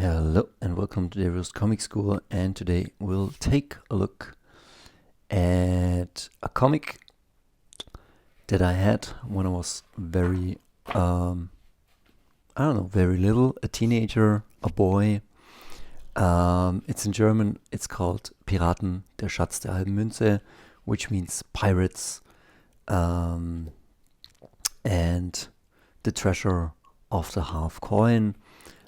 Hello and welcome to Dario's Comic School, and today we'll take a look at a comic that I had when I was very, very little, a teenager, a boy. It's in German, it's called Piraten, der Schatz der halben Münze, which means pirates, and the treasure of the half coin,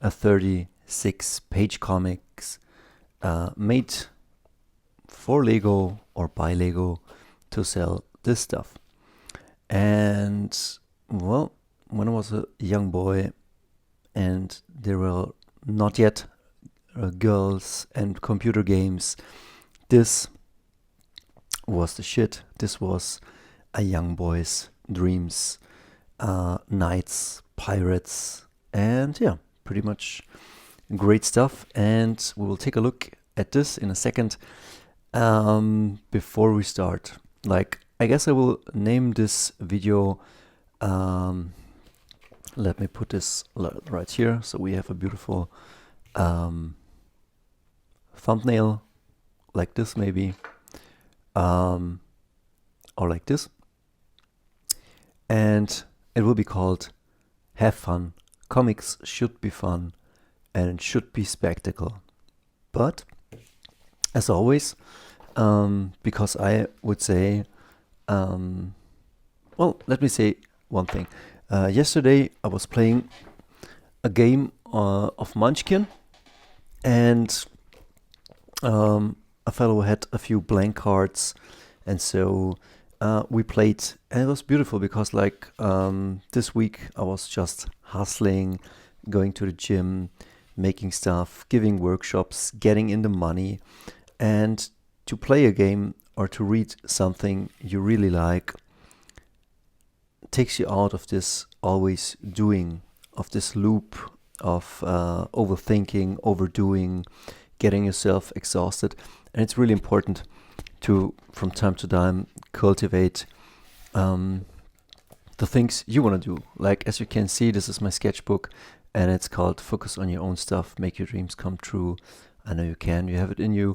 a 36-page comics made for Lego or by Lego to sell this stuff. And well, when I was a young boy and there were not yet girls and computer games, this was the shit. This was a young boy's dreams, knights, pirates, and yeah, pretty much great stuff. And we will take a look at this in a second. Before we start, I guess I will name this video, let me put this right here so we have a beautiful thumbnail like this maybe, or like this, and it will be called Have Fun. Comics should be fun and it should be spectacle. But as always, because I would say, well, let me say one thing. Yesterday I was playing a game of Munchkin, and a fellow had a few blank cards, and so we played, and it was beautiful because this week I was just hustling, going to the gym, making stuff, giving workshops, getting in the money, and to play a game or to read something you really like takes you out of this always doing, of this loop of overthinking, overdoing, getting yourself exhausted. And it's really important to, from time to time, cultivate the things you want to do. Like, as you can see, this is my sketchbook, and it's called Focus on Your Own Stuff, Make Your Dreams Come True. I know you can, you have it in you.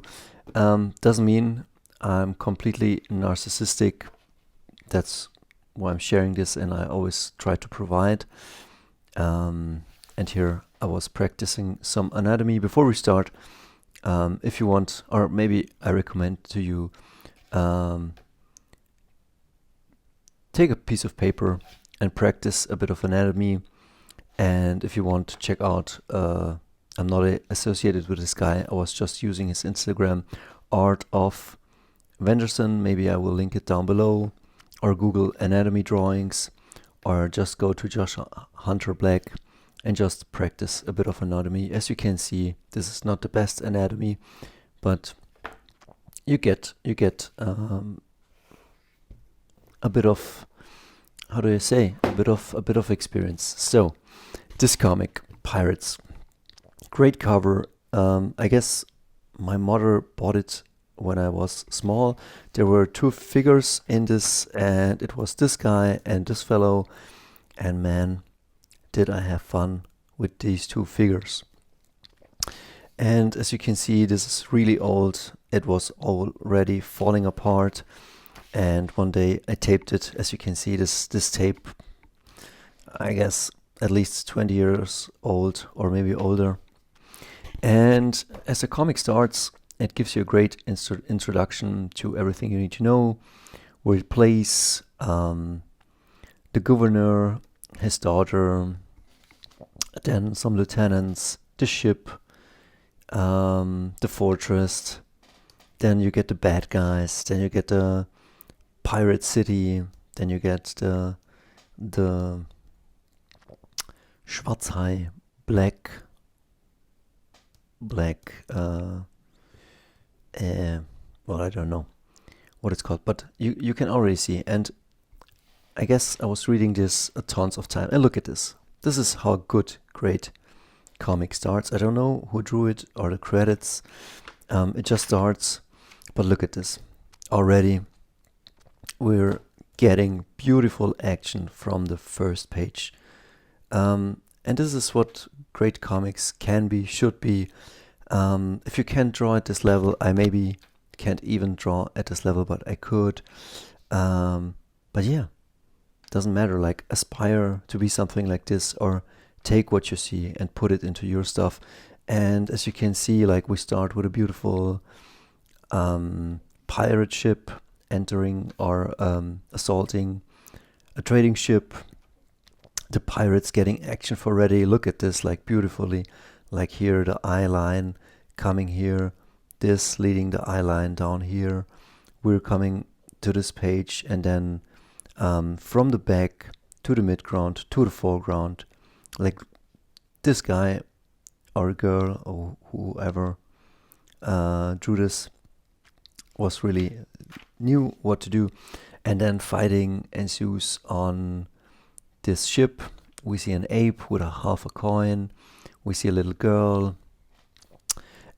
Doesn't mean I'm completely narcissistic. That's why I'm sharing this, and I always try to provide. And here I was practicing some anatomy before we start. If you want, or maybe I recommend to you, take a piece of paper and practice a bit of anatomy. And if you want to check out, I'm not associated with this guy, I was just using his Instagram, Art of Venderson. Maybe I will link it down below, or Google anatomy drawings, or just go to Josh Hunter Black and just practice a bit of anatomy. As you can see, this is not the best anatomy, but you get a bit of, how do I say, a bit of experience. So this comic, Pirates, great cover. I guess my mother bought it when I was small. There were two figures in this, and it was this guy and this fellow, and man, did I have fun with these two figures. And as you can see, this is really old. It was already falling apart, and one day I taped it. As you can see, this tape, I guess at least 20 years old, or maybe older. And as the comic starts, it gives you a great introduction to everything you need to know, where it plays, the governor, his daughter, then some lieutenants, the ship, the fortress, then you get the bad guys, then you get the pirate city, then you get the Schwarzhai, black, well, I don't know what it's called, but you can already see. And I guess I was reading this a tons of time, and look at this. This is how good, great comic starts. I don't know who drew it or the credits. It just starts, but look at this. Already we're getting beautiful action from the first page. And this is what great comics can be, should be. If you can't draw at this level, I maybe can't even draw at this level, but I could. But yeah, doesn't matter. Like, aspire to be something like this, or take what you see and put it into your stuff. And as you can see, like, we start with a beautiful pirate ship entering or assaulting a trading ship. The pirates getting action for ready. Look at this, like, beautifully. Like here, the eye line coming here. This leading the eye line down here. We're coming to this page, and then from the back to the midground to the foreground. Like, this guy or girl or whoever drew this was really knew what to do. And then fighting ensues on this ship. We see an ape with a half a coin. We see a little girl,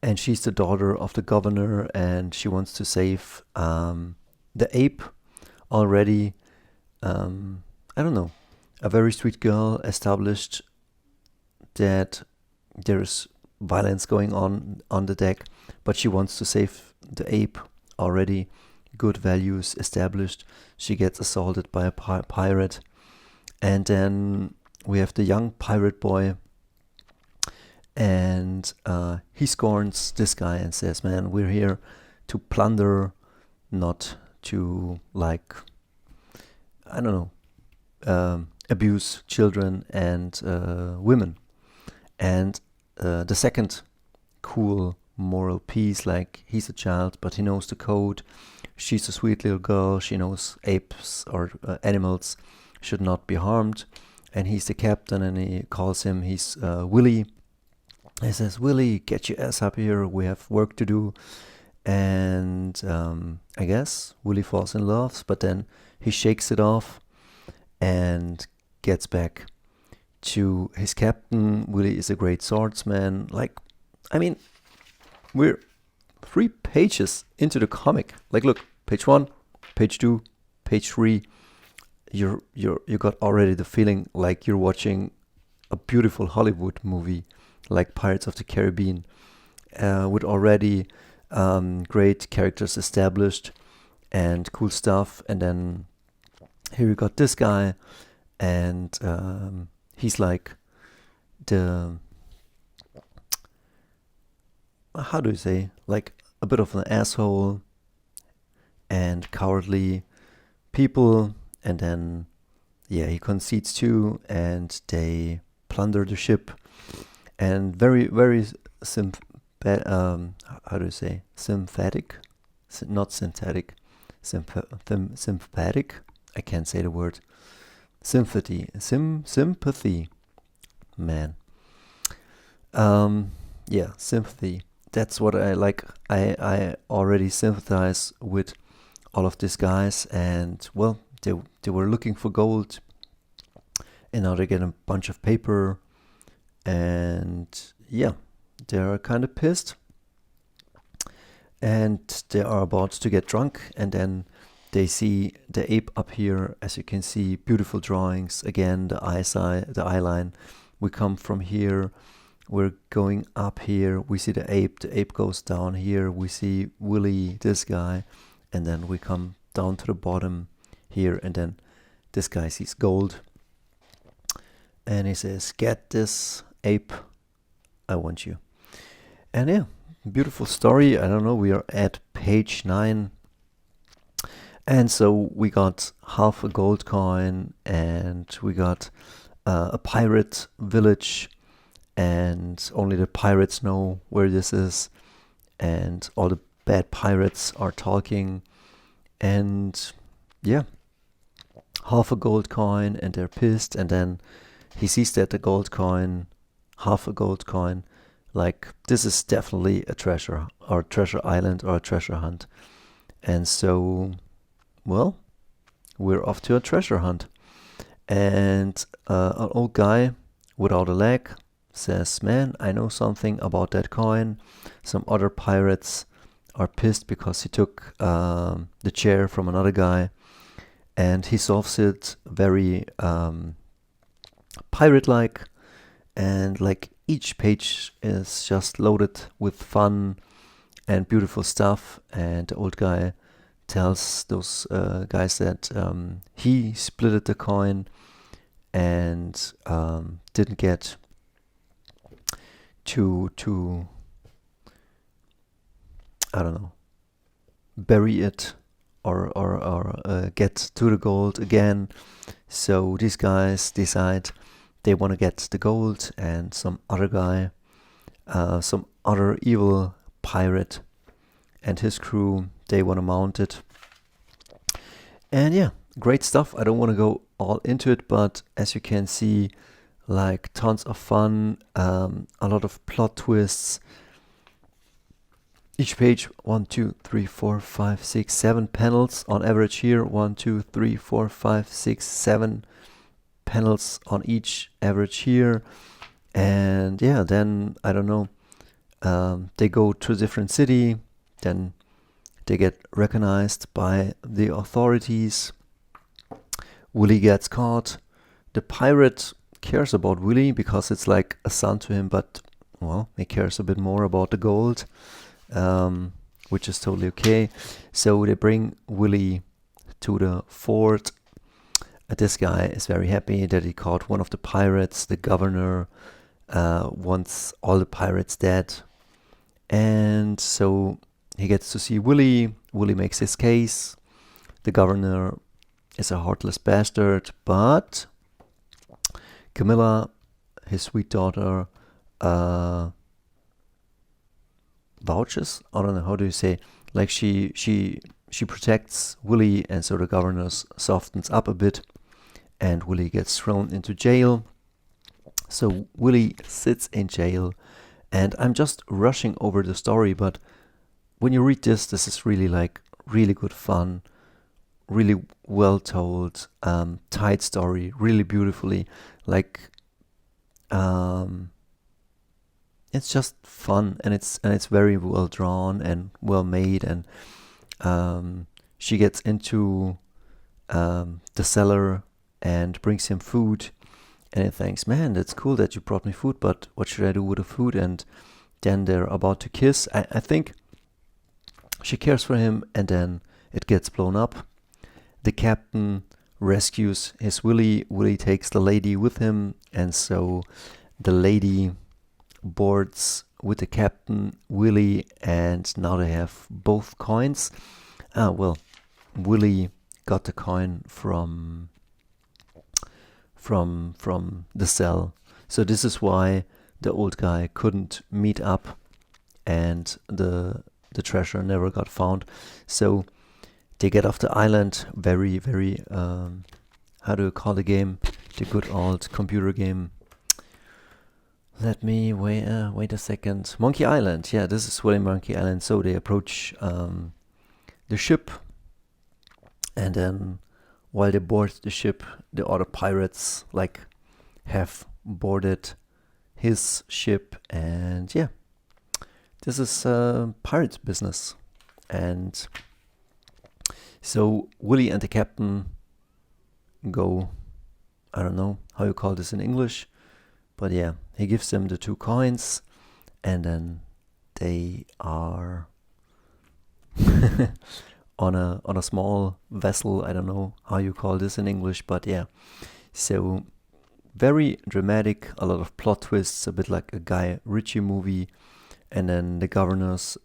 and she's the daughter of the governor, and she wants to save the ape already. I don't know, a very sweet girl, established that there's violence going on the deck, but she wants to save the ape already. Good values established. She gets assaulted by a pirate. And then we have the young pirate boy, and he scorns this guy and says, man, we're here to plunder, not to, like, I don't know, abuse children and women. And the second cool moral piece, like, he's a child, but he knows the code. She's a sweet little girl. She knows apes or animals should not be harmed. And he's the captain, and he calls him, he's Willie. He says, Willie, get your ass up here. We have work to do. And I guess Willie falls in love, but then he shakes it off and gets back to his captain. Willie is a great swordsman. Like, I mean, we're 3 pages into the comic. Like, look, page 1, page 2, page 3. You got already the feeling like you're watching a beautiful Hollywood movie, like Pirates of the Caribbean, with already great characters established and cool stuff. And then here you got this guy, and he's like the, how do you say, like a bit of an asshole and cowardly people. And then, yeah, he concedes too, and they plunder the ship. And very, very how do you say? Sympathetic? Not synthetic. Sympathetic? I can't say the word. Sympathy. Sympathy. Man. Yeah, sympathy. That's what I like. I already sympathize with all of these guys, and, well, they were looking for gold, and now they get a bunch of paper, and yeah, they're kind of pissed, and they are about to get drunk, and then they see the ape up here. As you can see, beautiful drawings again, the eye line. We come from here, we're going up here, we see the ape goes down here, we see Willie, this guy, and then we come down to the bottom here, and then this guy sees gold, and he says, get this ape, I want you. And yeah, beautiful story. I don't know, we are at page 9, and so we got half a gold coin, and we got a pirate village, and only the pirates know where this is, and all the bad pirates are talking, and yeah, half a gold coin, and they're pissed. And then he sees that the gold coin, half a gold coin, like, this is definitely a treasure, or treasure island, or a treasure hunt. And so, well, we're off to a treasure hunt. And an old guy without a leg says, man, I know something about that coin. Some other pirates are pissed because he took the chair from another guy, and he solves it very pirate-like, and like each page is just loaded with fun and beautiful stuff, and the old guy tells those guys that he splitted the coin and didn't get to I don't know, bury it or get to the gold again. So these guys decide they want to get the gold, and some other guy, some other evil pirate and his crew, they want to mount it. And yeah, great stuff. I don't want to go all into it, but as you can see, like tons of fun, a lot of plot twists. Each page, 1, 2, 3, 4, 5, 6, 7 panels on average here. 1, 2, 3, 4, 5, 6, 7 panels on each average here. And yeah, then I don't know, they go to a different city, then they get recognized by the authorities. Willie gets caught. The pirate cares about Willie because it's like a son to him, but well, he cares a bit more about the gold, which is totally okay. So they bring Willie to the fort. This guy is very happy that he caught one of the pirates. The governor wants all the pirates dead, and so he gets to see Willie. Willie makes his case. The governor is a heartless bastard, but Camilla, his sweet daughter, vouches. I don't know, how do you say? Like she protects Willie, and so the governor softens up a bit, and Willie gets thrown into jail. So Willie sits in jail, and I'm just rushing over the story, but when you read this is really like really good fun, really well told, tight story, really beautifully. Like it's just fun, and it's very well drawn and well made. And she gets into the cellar and brings him food, and he thinks, man, that's cool that you brought me food, but what should I do with the food? And then they're about to kiss. I think she cares for him, and then it gets blown up. The captain rescues his Willie. Willie takes the lady with him, and so the lady boards with the captain, Willie, and now they have both coins. Well, Willie got the coin from the cell. So this is why the old guy couldn't meet up, and the treasure never got found. So they get off the island. Very, very, how do you call the game? The good old computer game. Let me wait a second. Monkey Island. Yeah, this is really Monkey Island. So they approach the ship, and then while they board the ship, the other pirates like have boarded his ship, and yeah, this is pirate business. And so Willie and the captain go, I don't know how you call this in English, but yeah, he gives them the 2 coins, and then they are on a small vessel. I don't know how you call this in English, but yeah. So very dramatic, a lot of plot twists, a bit like a Guy Ritchie movie. And then the governor's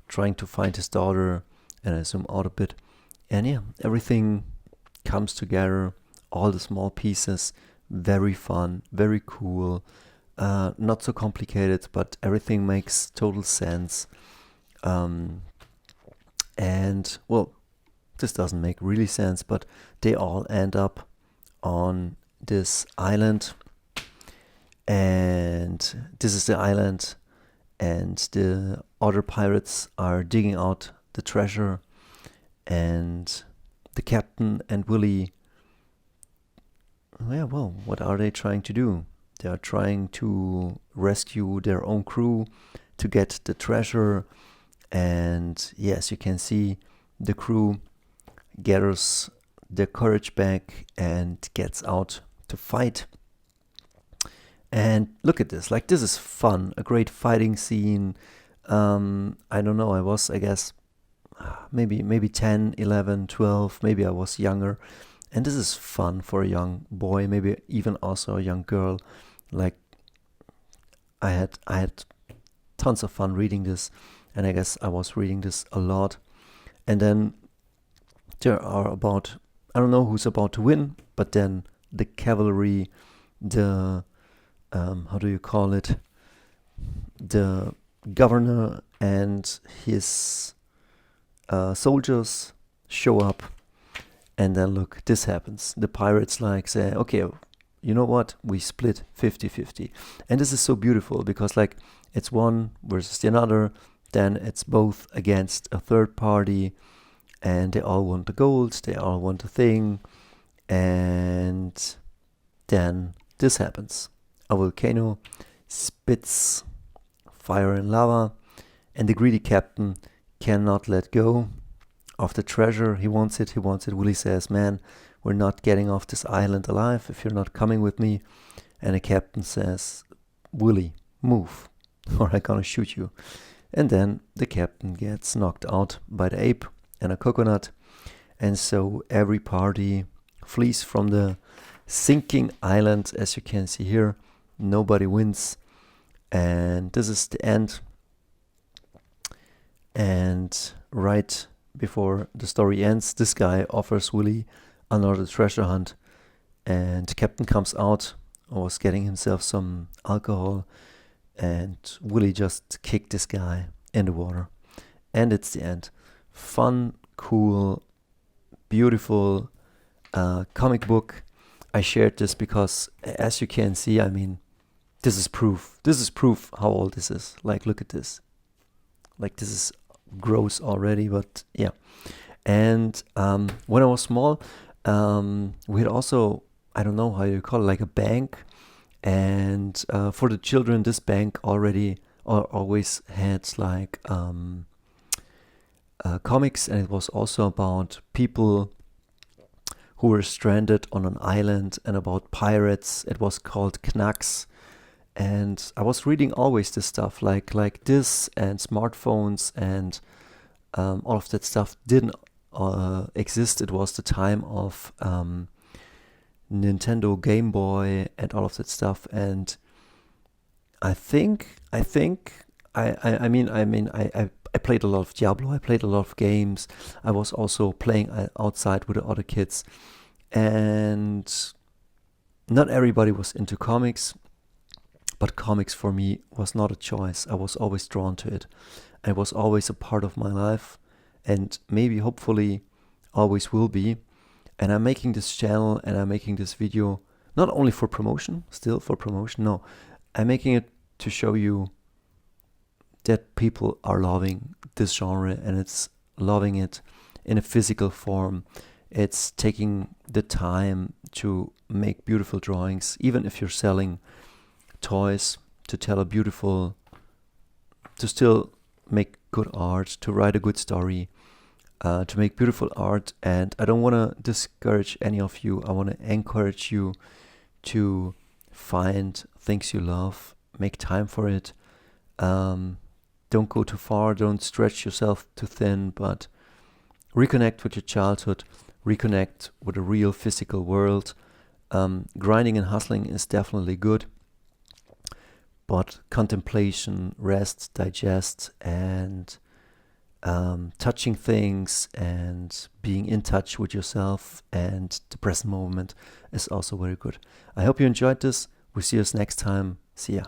trying to find his daughter, and I zoom out a bit. And yeah, everything comes together, all the small pieces, very fun, very cool, not so complicated, but everything makes total sense. And well, this doesn't make really sense, but they all end up on this island, and this is the island, and the other pirates are digging out the treasure, and the captain and Willie, yeah, well, what are they trying to do? They are trying to rescue their own crew to get the treasure. And yes, you can see the crew gathers their courage back and gets out to fight. And look at this, like this is fun, a great fighting scene. I don't know, I guess, maybe 10, 11, 12, maybe I was younger. And this is fun for a young boy, maybe even also a young girl. Like I had tons of fun reading this, and I guess I was reading this a lot. And then there are about, I don't know who's about to win, but then the cavalry, the how do you call it? The governor and his soldiers show up, and then look, this happens. The pirates like say, okay, you know what? We split 50-50. And this is so beautiful because like it's one versus the another, then it's both against a third party, and they all want the gold, they all want the thing, and then this happens. A volcano spits fire and lava, and the greedy captain cannot let go of the treasure. He wants it. Willie says, man, we're not getting off this island alive if you're not coming with me. And the captain says, Willie, move, or I'm gonna shoot you. And then the captain gets knocked out by the ape and a coconut. And so every party flees from the sinking island, as you can see here. Nobody wins. And this is the end. And right before the story ends, this guy offers Willie another treasure hunt. And Captain comes out, was getting himself some alcohol. And Willie just kicked this guy in the water. And it's the end. Fun, cool, beautiful comic book. I shared this because, as you can see, I mean, this is proof. This is proof how old this is. Like, look at this. Like, this is gross already, but yeah. And when I was small, we had also, I don't know how you call it, like a bank. And for the children, this bank always had like comics, and it was also about people who were stranded on an island and about pirates. It was called Knacks. And I was reading always this stuff like this, and smartphones and all of that stuff didn't exist. It was the time of Nintendo Game Boy and all of that stuff. And I played a lot of Diablo. I played a lot of games. I was also playing outside with the other kids, and not everybody was into comics. But comics for me was not a choice. I was always drawn to it. It was always a part of my life, and maybe hopefully always will be. And I'm making this channel and I'm making this video not only for promotion, no. I'm making it to show you that people are loving this genre, and it's loving it in a physical form. It's taking the time to make beautiful drawings, even if you're selling toys, to tell a beautiful, to still make good art, to write a good story, to make beautiful art. And I don't want to discourage any of you. I want to encourage you to find things you love, make time for it. Don't go too far, don't stretch yourself too thin, but reconnect with your childhood, reconnect with a real physical world. Grinding and hustling is definitely good, but contemplation, rest, digest, and touching things and being in touch with yourself and the present moment is also very good. I hope you enjoyed this. We'll see us next time. See ya.